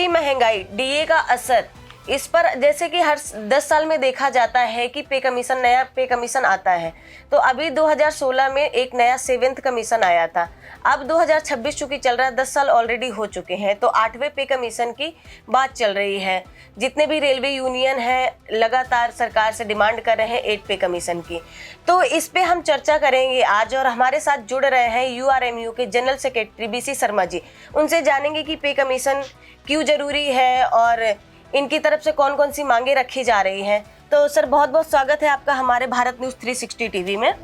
बढ़ती महंगाई, डीए का असर, इस पर जैसे कि हर 10 साल में देखा जाता है कि नया पे कमीशन आता है। तो अभी 2016 में एक नया 7th कमीशन आया था। अब 2026 चूंकि चल रहा है, 10 साल ऑलरेडी हो चुके हैं, तो 8वें पे कमीशन की बात चल रही है। जितने भी रेलवे यूनियन हैं लगातार सरकार से डिमांड कर रहे हैं 8 पे कमीशन की। तो इस पे हम चर्चा करेंगे आज, और हमारे साथ जुड़ रहे हैं यूआरएमयू के general secretary BC Sharma ji. उनसे जानेंगे कि पे कमीशन क्यों जरूरी है और इनकी तरफ से कौन कौन सी मांगे रखी जा रही हैं। तो सर, बहुत बहुत स्वागत है आपका हमारे भारत न्यूज़ 360 टीवी में।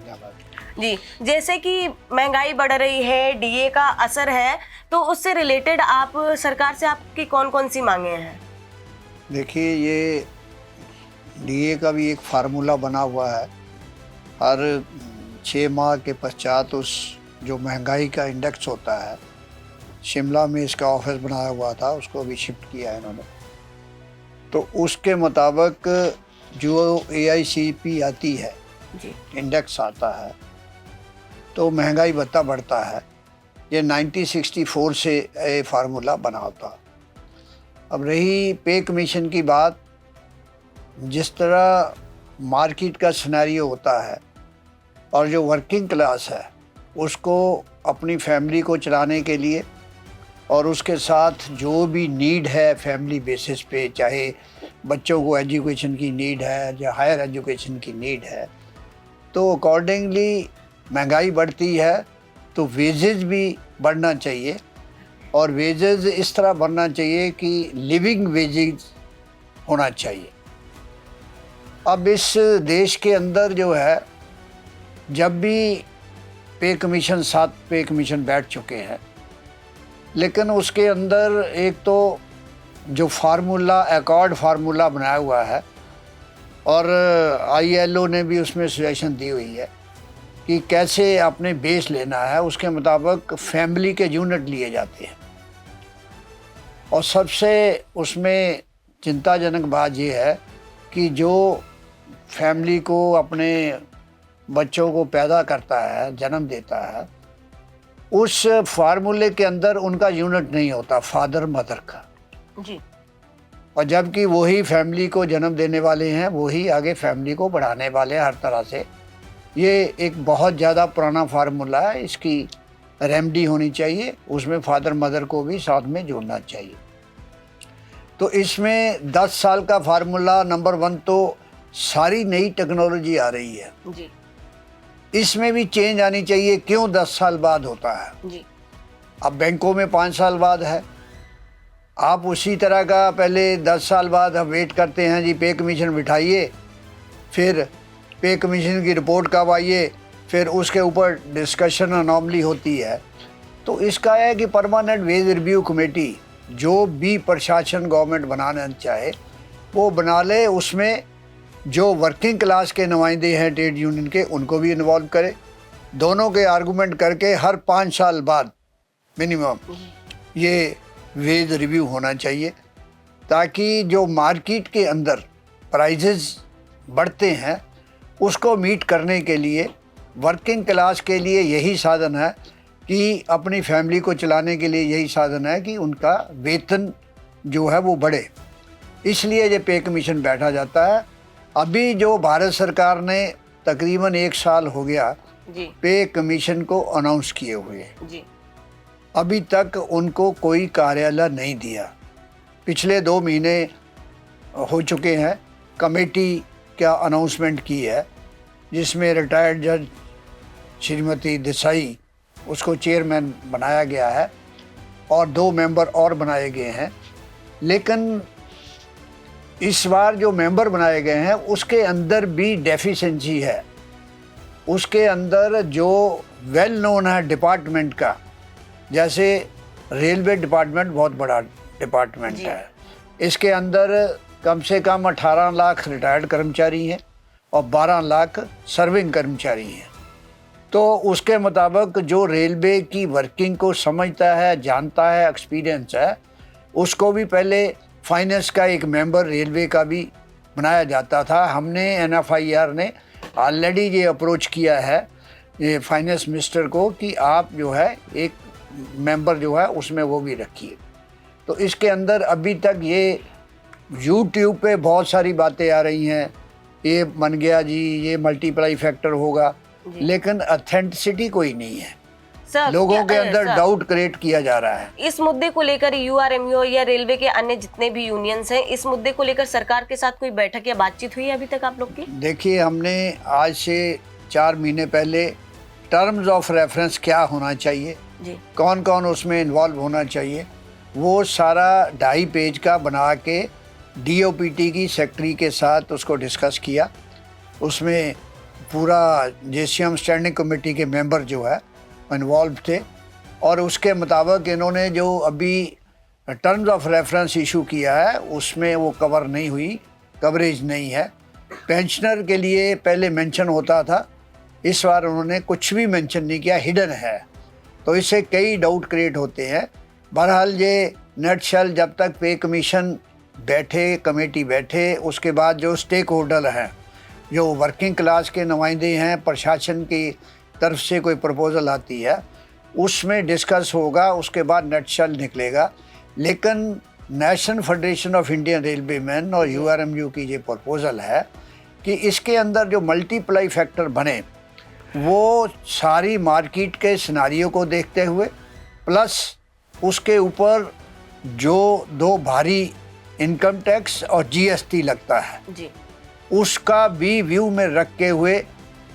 जी, जैसे कि महंगाई बढ़ रही है, डीए का असर है, तो उससे रिलेटेड आप सरकार से आपकी कौन कौन सी मांगे हैं? देखिए, ये डीए का भी एक फार्मूला बना हुआ है। हर 6 माह के पश्चात उस जो महंगाई का इंडेक्स होता है, शिमला में इसका ऑफिस बनाया हुआ था, उसको भी शिफ्ट किया है इन्होंने। तो उसके मुताबिक जो AICP आती है जी, इंडेक्स आता है, तो महंगाई भत्ता बढ़ता है। ये 1964 से ये फार्मूला बना होता। अब रही पे कमीशन की बात, जिस तरह मार्केट का सिनेरियो होता है और जो वर्किंग क्लास है उसको अपनी फैमिली को चलाने के लिए और उसके साथ जो भी नीड है फैमिली बेसिस पे, चाहे बच्चों को एजुकेशन की नीड है या हायर एजुकेशन की नीड है, तो अकॉर्डिंगली महंगाई बढ़ती है तो वेजेस भी बढ़ना चाहिए। और वेजेस इस तरह बढ़ना चाहिए कि लिविंग वेजेस होना चाहिए। अब इस देश के अंदर जो है, जब भी पे कमीशन 7 पे कमीशन बैठ चुके हैं, लेकिन उसके अंदर एक तो जो फार्मूला एकॉर्ड फार्मूला बनाया हुआ है और ILO ने भी उसमें सजेशन दी हुई है कि कैसे अपने बेस लेना है, उसके मुताबिक फैमिली के यूनिट लिए जाते हैं। और सबसे उसमें चिंताजनक बात यह है कि जो फैमिली को अपने बच्चों को पैदा करता है, जन्म देता है, उस फार्मूले के अंदर उनका यूनिट नहीं होता फादर मदर का जी। और जबकि वही फैमिली को जन्म देने वाले हैं, वही आगे फैमिली को बढ़ाने वाले हैं हर तरह से। ये एक बहुत ज़्यादा पुराना फार्मूला है, इसकी रेमेडी होनी चाहिए, उसमें फादर मदर को भी साथ में जोड़ना चाहिए। तो इसमें 10 साल का फार्मूला नंबर 1, तो सारी नई टेक्नोलॉजी आ रही है जी, इसमें भी चेंज आनी चाहिए। क्यों 10 साल बाद होता है जी? अब बैंकों में 5 साल बाद है, आप उसी तरह का पहले 10 साल बाद हम वेट करते हैं जी, पे कमीशन बिठाइए, फिर पे कमीशन की रिपोर्ट कब आइए, फिर उसके ऊपर डिस्कशन अनॉमली होती है। तो इसका है कि परमानेंट वेज रिव्यू कमेटी जो भी प्रशासन गवर्नमेंट बनाना चाहे वो बना ले, उसमें जो वर्किंग क्लास के नुमाइंदे हैं ट्रेड यूनियन के, उनको भी इन्वॉल्व करे, दोनों के आर्गूमेंट करके हर 5 साल बाद मिनिमम ये वेज रिव्यू होना चाहिए, ताकि जो मार्केट के अंदर प्राइसेस बढ़ते हैं उसको मीट करने के लिए वर्किंग क्लास के लिए यही साधन है कि अपनी फैमिली को चलाने के लिए यही साधन है कि उनका वेतन जो है वो बढ़े। इसलिए ये पे कमीशन बैठा जाता है। अभी जो भारत सरकार ने तकरीबन 1 साल हो गया जी, पे कमीशन को अनाउंस किए हुए जी, अभी तक उनको कोई कार्यालय नहीं दिया। पिछले 2 महीने हो चुके हैं, कमेटी का अनाउंसमेंट की है, जिसमें रिटायर्ड जज श्रीमती देसाई, उसको चेयरमैन बनाया गया है और 2 मेंबर और बनाए गए हैं। लेकिन इस बार जो मेंबर बनाए गए हैं उसके अंदर भी डेफिशिएंसी है। उसके अंदर जो वेल नोन है डिपार्टमेंट का, जैसे रेलवे डिपार्टमेंट बहुत बड़ा डिपार्टमेंट है, इसके अंदर कम से कम 18 लाख रिटायर्ड कर्मचारी हैं और 12 लाख सर्विंग कर्मचारी हैं। तो उसके मुताबिक जो रेलवे की वर्किंग को समझता है, जानता है, एक्सपीरियंस है, उसको भी पहले फाइनेंस का एक मेंबर रेलवे का भी बनाया जाता था। हमने NFIR ने ऑलरेडी ये अप्रोच किया है ये फाइनेंस मिनिस्टर को कि आप जो है एक मेंबर जो है उसमें वो भी रखिए। तो इसके अंदर अभी तक ये यूट्यूब पे बहुत सारी बातें आ रही हैं, ये बन गया जी, ये मल्टीप्लाई फैक्टर होगा, लेकिन ऑथेंटिसिटी कोई नहीं है। सर, लोगों के अंदर डाउट क्रिएट किया जा रहा है। इस मुद्दे को लेकर यूआरएमयू या रेलवे के अन्य जितने भी यूनियंस हैं, इस मुद्दे को लेकर सरकार के साथ कोई बैठक या बातचीत हुई है अभी तक आप लोग की? देखिए, हमने आज से 4 महीने पहले टर्म्स ऑफ रेफरेंस क्या होना चाहिए जी, कौन कौन उसमें इन्वॉल्व होना चाहिए, वो सारा 2.5 पेज का बना के डीओपीटी की सेक्रेटरी के साथ उसको डिस्कस किया। उसमें पूरा जेसीएम स्टैंडिंग कमेटी के मेंबर जो है इन्वॉल्व थे, और उसके मुताबिक इन्होंने जो अभी टर्म्स ऑफ रेफरेंस इशू किया है उसमें वो कवर नहीं हुई, कवरेज नहीं है। पेंशनर के लिए पहले मेंशन होता था, इस बार उन्होंने कुछ भी मेंशन नहीं किया, हिडन है। तो इससे कई डाउट क्रिएट होते हैं। बहरहाल ये नटशेल, जब तक पे कमीशन बैठे, कमेटी बैठे, उसके बाद जो स्टेक होल्डर हैं, जो वर्किंग क्लास के नुमाइंदे हैं, प्रशासन की तरफ से कोई प्रपोज़ल आती है उसमें डिस्कस होगा, उसके बाद नटशेल निकलेगा। लेकिन national federation of Indian railway man और यूआरएमयू की ये प्रपोज़ल है कि इसके अंदर जो मल्टीप्लाई फैक्टर बने वो सारी मार्केट के सिनारियों को देखते हुए, प्लस उसके ऊपर जो 2 भारी इनकम टैक्स और जीएसटी लगता है जी, उसका भी व्यू में रखे हुए,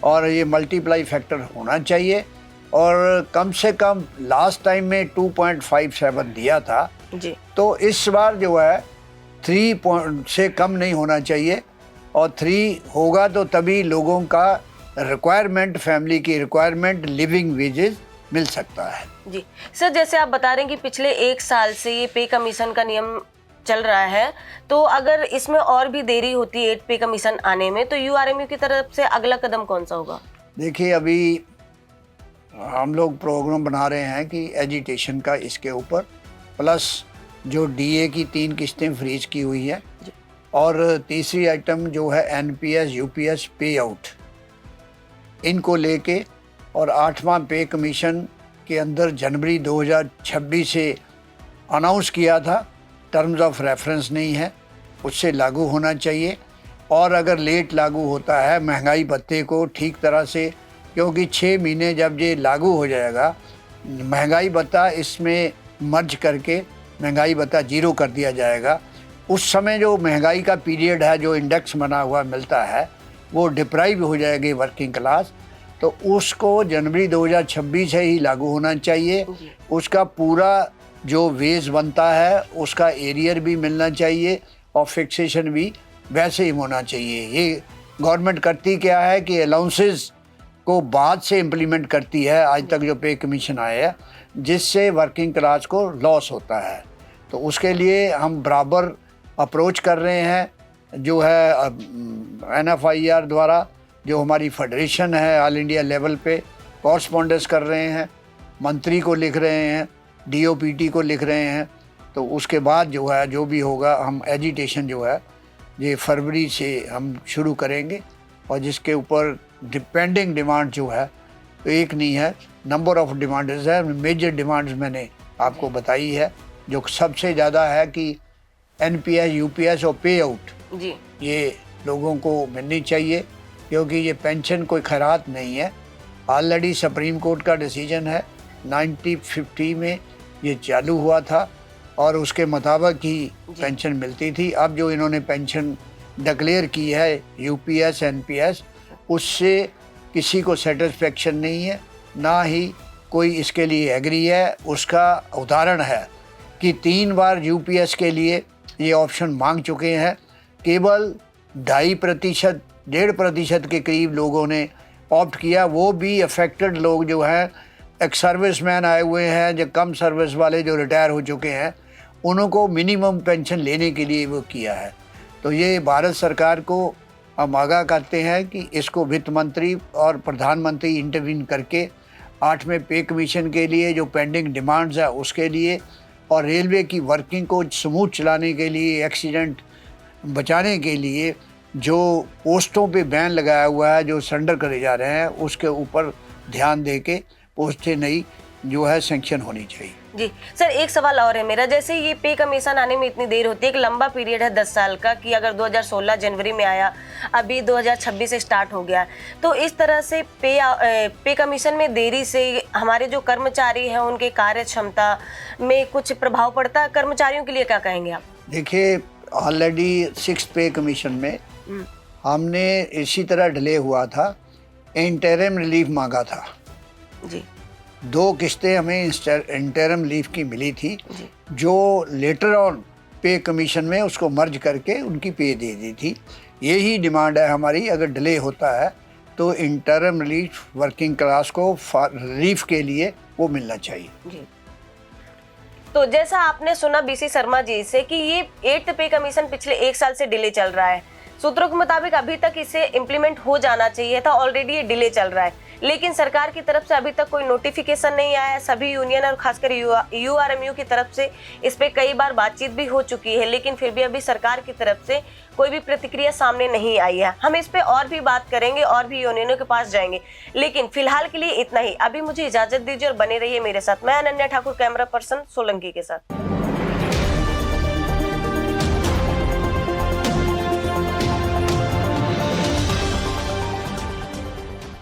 और ये मल्टीप्लाई फैक्टर होना चाहिए। और कम से कम लास्ट टाइम में 2.57 दिया था जी, तो इस बार जो है 3 से कम नहीं होना चाहिए, और 3 होगा तो तभी लोगों का रिक्वायरमेंट, फैमिली की रिक्वायरमेंट, लिविंग वेजेस मिल सकता है। जी। सर, जैसे आप बता रहे हैं कि पिछले 1 साल से ये पे कमीशन का नियम चल रहा है, तो अगर इसमें और भी देरी होती है पे कमीशन आने में, तो यूआरएमयू की तरफ से अगला कदम कौन सा होगा? देखिए, अभी हम लोग प्रोग्राम बना रहे हैं कि एजिटेशन का इसके ऊपर, प्लस जो डीए की 3 किस्तें फ्रीज की हुई है, और तीसरी आइटम जो है एनपीएस यूपीएस पे आउट, इनको लेके, और 8वां पे कमीशन के अंदर जनवरी 2026 से अनाउंस किया था, टर्म्स ऑफ रेफरेंस नहीं है, उससे लागू होना चाहिए। और अगर लेट लागू होता है महंगाई भत्ते को ठीक तरह से, क्योंकि 6 महीने जब ये लागू हो जाएगा, महंगाई भत्ता इसमें मर्ज करके महंगाई भत्ता 0 कर दिया जाएगा। उस समय जो महंगाई का पीरियड है, जो इंडेक्स बना हुआ मिलता है, वो डिप्राइव हो जाएगी वर्किंग क्लास, तो उसको जनवरी 2026 से ही लागू होना चाहिए। उसका पूरा जो वेज बनता है उसका एरियर भी मिलना चाहिए, और फिक्सेशन भी वैसे ही होना चाहिए। ये गवर्नमेंट करती क्या है कि अलाउंसेस को बाद से इम्प्लीमेंट करती है, आज तक जो पे कमीशन आया है, जिससे वर्किंग क्लास को लॉस होता है। तो उसके लिए हम बराबर अप्रोच कर रहे हैं, जो है NFIR द्वारा, जो हमारी फेडरेशन है ऑल इंडिया लेवल पे, कॉरस्पॉन्डेंस कर रहे हैं, मंत्री को लिख रहे हैं, डीओपीटी को लिख रहे हैं। तो उसके बाद जो है जो भी होगा, हम एजिटेशन जो है ये फरवरी से हम शुरू करेंगे, और जिसके ऊपर डिपेंडिंग डिमांड जो है तो एक नहीं है, नंबर ऑफ डिमांड्स है। मेजर डिमांड्स मैंने आपको बताई है, जो सबसे ज़्यादा है कि एनपीएस यूपीएस और पे आउट जी, ये लोगों को मिलनी चाहिए, क्योंकि ये पेंशन कोई खैरात नहीं है। ऑलरेडी सुप्रीम कोर्ट का डिसीजन है, 1950 में ये चालू हुआ था, और उसके मुताबिक ही पेंशन मिलती थी। अब जो इन्होंने पेंशन डिक्लेयर की है यूपीएस एनपीएस, उससे किसी को सेटिस्फेक्शन नहीं है, ना ही कोई इसके लिए एग्री है। उसका उदाहरण है कि 3 बार यूपीएस के लिए ये ऑप्शन मांग चुके हैं, केवल 2.5%, 1.5% के करीब लोगों ने ऑप्ट किया। वो भी अफेक्टेड लोग जो हैं, एक सर्विसमैन आए हुए हैं, जो कम सर्विस वाले जो रिटायर हो चुके हैं, उनको मिनिमम पेंशन लेने के लिए वो किया है। तो ये भारत सरकार को हम आगाह करते हैं कि इसको वित्त मंत्री और प्रधानमंत्री इंटरवीन करके 8वें पे कमीशन के लिए जो पेंडिंग डिमांड्स है उसके लिए, और रेलवे की वर्किंग को स्मूथ चलाने के लिए, एक्सीडेंट बचाने के लिए जो पोस्टों पे बैन लगाया हुआ है, जो सरेंडर करे जा रहे हैं, उसके ऊपर ध्यान दे के पोस्टें नई जो है सैंक्शन होनी चाहिए। जी सर, एक सवाल और है मेरा। जैसे ये पे कमीशन आने में इतनी देर होती है, एक लंबा पीरियड है 10 साल का, कि अगर 2016 जनवरी में आया, अभी 2026 से स्टार्ट हो गया, तो इस तरह से पे कमीशन में देरी से हमारे जो कर्मचारी हैं उनके कार्य क्षमता में कुछ प्रभाव पड़ता है? कर्मचारियों के लिए क्या कहेंगे आप? देखिए, ऑलरेडी 6th पे कमीशन में हमने इसी तरह डिले हुआ था, इंटरिम रिलीफ मांगा था जी 2 किस्तें हमें इंटरिम लीव की मिली थी, जो लेटर ऑन पे कमीशन में उसको मर्ज करके उनकी पे दे दी थी। यही डिमांड है हमारी, अगर डिले होता है तो इंटरिम रिलीफ वर्किंग क्लास को रिलीफ के लिए वो मिलना चाहिए। जी। तो जैसा आपने सुना बीसी शर्मा जी से कि ये 8th पे कमीशन पिछले 1 साल से डिले चल रहा है। सूत्रों के मुताबिक अभी तक इसे इम्प्लीमेंट हो जाना चाहिए था, ऑलरेडी ये डिले चल रहा है, लेकिन सरकार की तरफ से अभी तक कोई नोटिफिकेशन नहीं आया है। सभी यूनियन और खासकर यूआरएमयू की तरफ से इस पे कई बार बातचीत भी हो चुकी है, लेकिन फिर भी अभी सरकार की तरफ से कोई भी प्रतिक्रिया सामने नहीं आई है। हम इस पे और भी बात करेंगे और भी यूनियनों के पास जाएंगे, लेकिन फिलहाल के लिए इतना ही। अभी मुझे इजाजत दीजिए और बने रहिए मेरे साथ। मैं अनन्या ठाकुर, कैमरा पर्सन सोलंकी के साथ।